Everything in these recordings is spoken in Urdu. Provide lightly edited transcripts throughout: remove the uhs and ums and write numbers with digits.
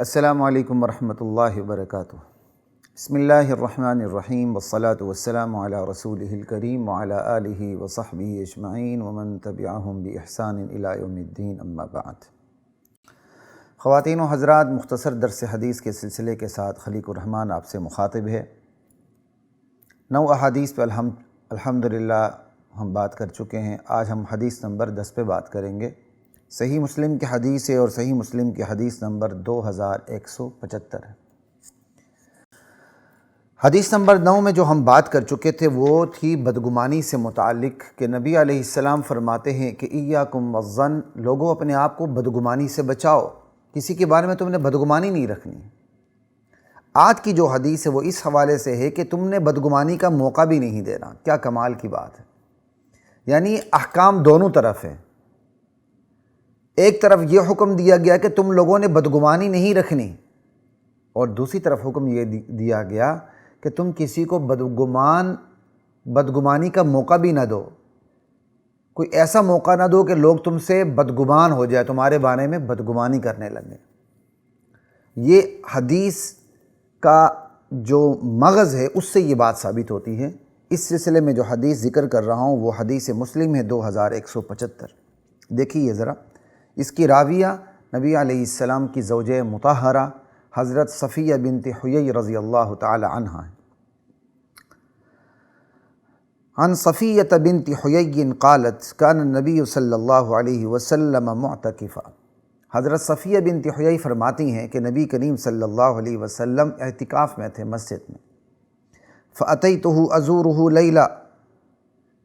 السلام علیکم ورحمۃ اللہ وبرکاتہ۔ بسم اللہ الرحمن الرحیم والصلاة والسلام علی رسولہ الکریم وعلی آلہ وصحبہ اجمعین ومن تبعہم بإحسان الی یوم الدین، اما بعد۔ خواتین و حضرات، مختصر درس حدیث کے سلسلے کے ساتھ خلیق الرحمن آپ سے مخاطب ہے۔ 9 احادیث پہ الحمدللہ ہم بات کر چکے ہیں۔ آج ہم حدیث نمبر 10 پہ بات کریں گے۔ صحیح مسلم کی حدیث ہے اور صحیح مسلم کی حدیث نمبر 2175 ہے۔ حدیث نمبر 9 میں جو ہم بات کر چکے تھے وہ تھی بدگمانی سے متعلق، کہ نبی علیہ السلام فرماتے ہیں کہ ایاکم والظن، لوگوں اپنے آپ کو بدگمانی سے بچاؤ، کسی کے بارے میں تم نے بدگمانی نہیں رکھنی۔ آج کی جو حدیث ہے وہ اس حوالے سے ہے کہ تم نے بدگمانی کا موقع بھی نہیں دینا۔ کیا کمال کی بات ہے! یعنی احکام دونوں طرف ہیں۔ ایک طرف یہ حکم دیا گیا کہ تم لوگوں نے بدگمانی نہیں رکھنی، اور دوسری طرف حکم یہ دیا گیا کہ تم کسی کو بدگمانی کا موقع بھی نہ دو۔ کوئی ایسا موقع نہ دو کہ لوگ تم سے بدگمان ہو جائے، تمہارے بارے میں بدگمانی کرنے لگے۔ یہ حدیث کا جو مغز ہے اس سے یہ بات ثابت ہوتی ہے۔ اس سلسلے میں جو حدیث ذکر کر رہا ہوں وہ حدیث مسلم ہے 2175۔ دیکھیے ذرا، اس کی راویہ نبی علیہ السلام کی زوجہ مطہرہ حضرت صفیہ بنت حیی رضی اللہ تعالی عنہ ہیں۔ عن صفیہ بنت حیی قالت کان النبی صلی اللہ علیہ وسلم معتکفا۔ حضرت صفیہ بنت حیی فرماتی ہیں کہ نبی کریم صلی اللہ علیہ وسلم اعتکاف میں تھے مسجد میں۔ فأتیتہ ازورہ لیلا،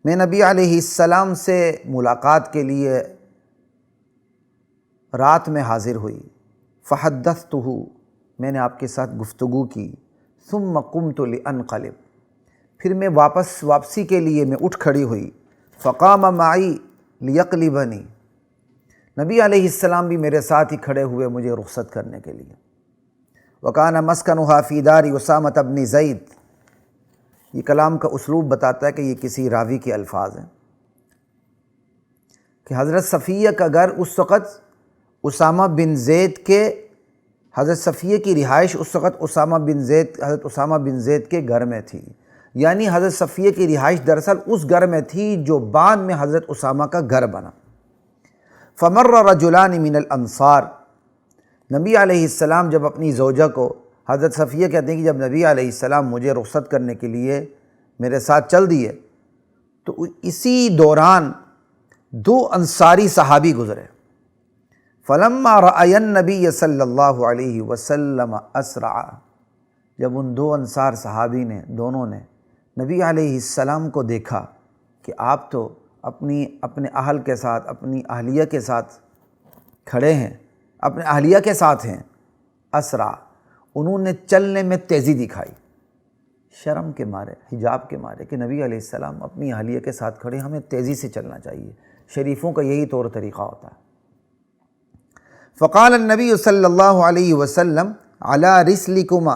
میں نبی علیہ السلام سے ملاقات کے لیے رات میں حاضر ہوئی۔ فحدثتہ، میں نے آپ کے ساتھ گفتگو کی۔ ثم قمت لانقلب، پھر میں واپسی کے لیے میں اٹھ کھڑی ہوئی۔ فقام معی لیقلبنی، نبی علیہ السلام بھی میرے ساتھ ہی کھڑے ہوئے مجھے رخصت کرنے کے لیے۔ وکان مسکنھا فی دار اسامہ بن زید، یہ کلام کا اسلوب بتاتا ہے کہ یہ کسی راوی کے الفاظ ہیں کہ حضرت صفیہ کا گھر اس وقت اسامہ بن زید کے، حضرت صفیہ کی رہائش اس وقت حضرت اسامہ بن زید کے گھر میں تھی۔ یعنی حضرت صفیہ کی رہائش دراصل اس گھر میں تھی جو بعد میں حضرت اسامہ کا گھر بنا۔ فمر رجلان من الانصار، نبی علیہ السلام جب اپنی زوجہ کو، حضرت صفیہ کہتے ہیں کہ جب نبی علیہ السلام مجھے رخصت کرنے کے لیے میرے ساتھ چل دیے تو اسی دوران 2 انصاری صحابی گزرے۔ فلما رأی النبی صلی اللہ علیہ وسلم اسرع، جب ان 2 انصار صحابی نے، دونوں نے نبی علیہ السلام کو دیکھا کہ آپ تو اپنے اہل کے ساتھ، اپنی اہلیہ کے ساتھ کھڑے ہیں، اپنے اہلیہ کے ساتھ ہیں، اسرع، انہوں نے چلنے میں تیزی دکھائی، شرم کے مارے، حجاب کے مارے کہ نبی علیہ السلام اپنی اہلیہ کے ساتھ کھڑے، ہمیں تیزی سے چلنا چاہیے۔ شریفوں کا یہی طور طریقہ ہوتا ہے۔ فقال النبی صلی اللہ علیہ وسلم علی رسلکما،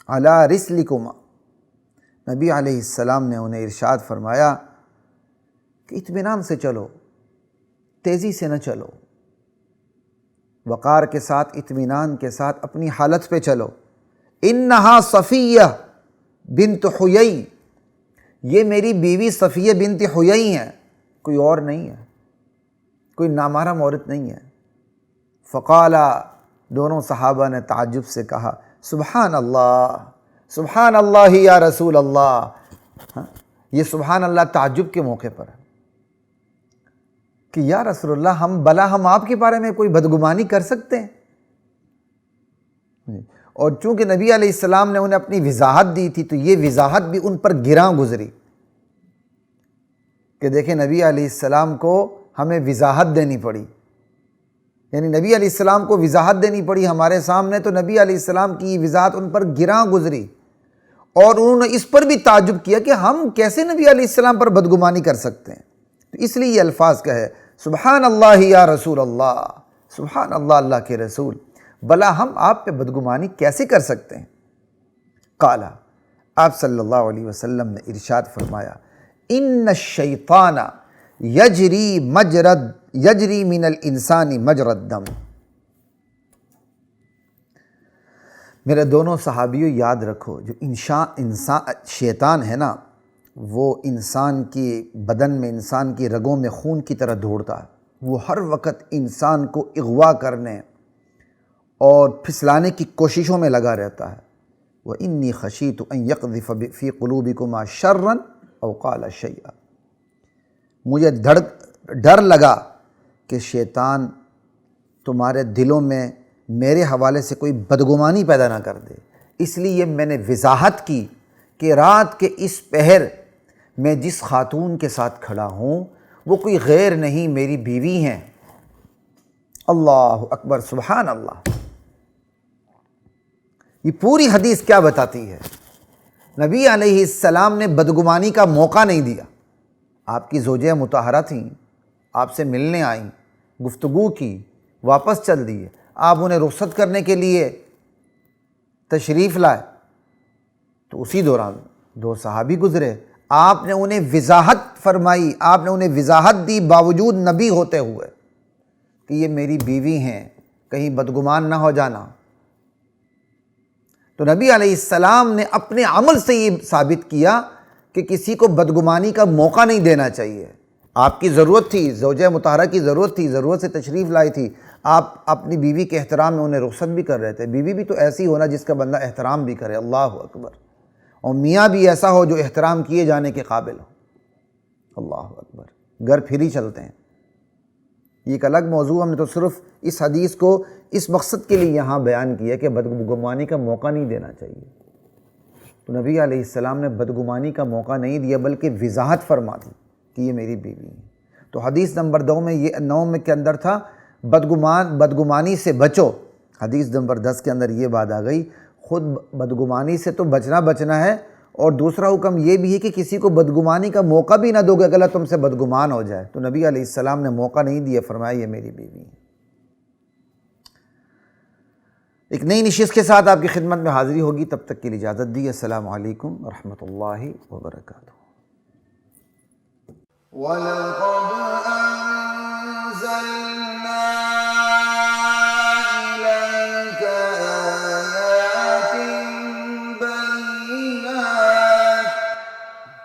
علی رسلکما، نبی علیہ السلام نے انہیں ارشاد فرمایا کہ اطمینان سے چلو، تیزی سے نہ چلو، وقار کے ساتھ، اطمینان کے ساتھ اپنی حالت پہ چلو۔ انہا صفیہ بنت حیی، یہ میری بیوی صفیہ بنت حیی ہیں، کوئی اور نہیں ہے، کوئی نامحرم عورت نہیں ہے۔ فقالا، دونوں صحابہ نے تعجب سے کہا سبحان اللہ، سبحان اللہ یا رسول اللہ۔ یہ سبحان اللہ تعجب کے موقع پر ہے کہ یا رسول اللہ، ہم آپ کے بارے میں کوئی بدگمانی کر سکتے ہیں؟ اور چونکہ نبی علیہ السلام نے انہیں اپنی وضاحت دی تھی تو یہ وضاحت بھی ان پر گراں گزری کہ دیکھیں نبی علیہ السلام کو ہمیں وضاحت دینی پڑی، یعنی نبی علیہ السلام کو وضاحت دینی پڑی ہمارے سامنے، تو نبی علیہ السلام کی وضاحت ان پر گراں گزری، اور انہوں نے اس پر بھی تعجب کیا کہ ہم کیسے نبی علیہ السلام پر بدگمانی کر سکتے ہیں۔ تو اس لیے یہ الفاظ کہے سبحان اللہ یا رسول اللہ، سبحان اللہ اللہ کے رسول، بلا ہم آپ پہ بدگمانی کیسے کر سکتے ہیں؟ قالا، آپ صلی اللہ علیہ وسلم نے ارشاد فرمایا ان الشیطان یجری من الانسان مجرى الدم، میرے دونوں صحابیوں یاد رکھو، جو انسان شیطان ہے نا، وہ انسان کی بدن میں، انسان کی رگوں میں خون کی طرح دوڑتا ہے۔ وہ ہر وقت انسان کو اغوا کرنے اور پھسلانے کی کوششوں میں لگا رہتا ہے۔ وَإِنِّي خَشِيتُ أَن يَقْذِفَ فِي قُلُوبِكُمَا شَرًّا أَوْ قَالَ شَيْئًا، مجھے ڈر لگا کہ شیطان تمہارے دلوں میں میرے حوالے سے کوئی بدگمانی پیدا نہ کر دے، اس لیے میں نے وضاحت کی کہ رات کے اس پہر میں جس خاتون کے ساتھ کھڑا ہوں وہ کوئی غیر نہیں، میری بیوی ہیں۔ اللہ اکبر، سبحان اللہ۔ یہ پوری حدیث کیا بتاتی ہے؟ نبی علیہ السلام نے بدگمانی کا موقع نہیں دیا۔ آپ کی زوجہ مطہرہ تھیں، آپ سے ملنے آئیں، گفتگو کی، واپس چل دیے، آپ انہیں رخصت کرنے کے لیے تشریف لائے تو اسی دوران دو صحابی گزرے، آپ نے انہیں وضاحت فرمائی، آپ نے انہیں وضاحت دی باوجود نبی ہوتے ہوئے کہ یہ میری بیوی ہیں، کہیں بدگمان نہ ہو جانا۔ تو نبی علیہ السلام نے اپنے عمل سے یہ ثابت کیا کہ کسی کو بدگمانی کا موقع نہیں دینا چاہیے۔ آپ کی ضرورت تھی، زوجہ مطہرہ کی ضرورت تھی، ضرورت سے تشریف لائی تھی، آپ اپنی بیوی کے احترام میں انہیں رخصت بھی کر رہے تھے۔ بیوی بھی تو ایسی ہونا جس کا بندہ احترام بھی کرے، اللہ اکبر، اور میاں بھی ایسا ہو جو احترام کیے جانے کے قابل ہو، اللہ اکبر۔ گھر پھر ہی چلتے ہیں، یہ ایک الگ موضوع، ہم نے تو صرف اس حدیث کو اس مقصد کے لیے یہاں بیان کیا کہ بدگمانی کا موقع نہیں دینا چاہیے۔ تو نبی علیہ السلام نے بدگمانی کا موقع نہیں دیا بلکہ وضاحت فرما دی کہ یہ میری بیوی ہے۔ تو حدیث نمبر 2 میں یہ 9 میں کے اندر تھا بدگمانی سے بچو، حدیث نمبر 10 کے اندر یہ بات آ گئی، خود بدگمانی سے تو بچنا ہے، اور دوسرا حکم یہ بھی ہے کہ کسی کو بدگمانی کا موقع بھی نہ دو گے، اگر تم سے بدگمان ہو جائے۔ تو نبی علیہ السلام نے موقع نہیں دیا، فرمایا یہ میری بیوی ہے۔ ایک نئی نشست کے ساتھ آپ کی خدمت میں حاضری ہوگی، تب تک کے لیے اجازت دی، السلام علیکم ورحمۃ اللہ وبرکاتہ۔ وَلَقَدْ أَنزَلْنَا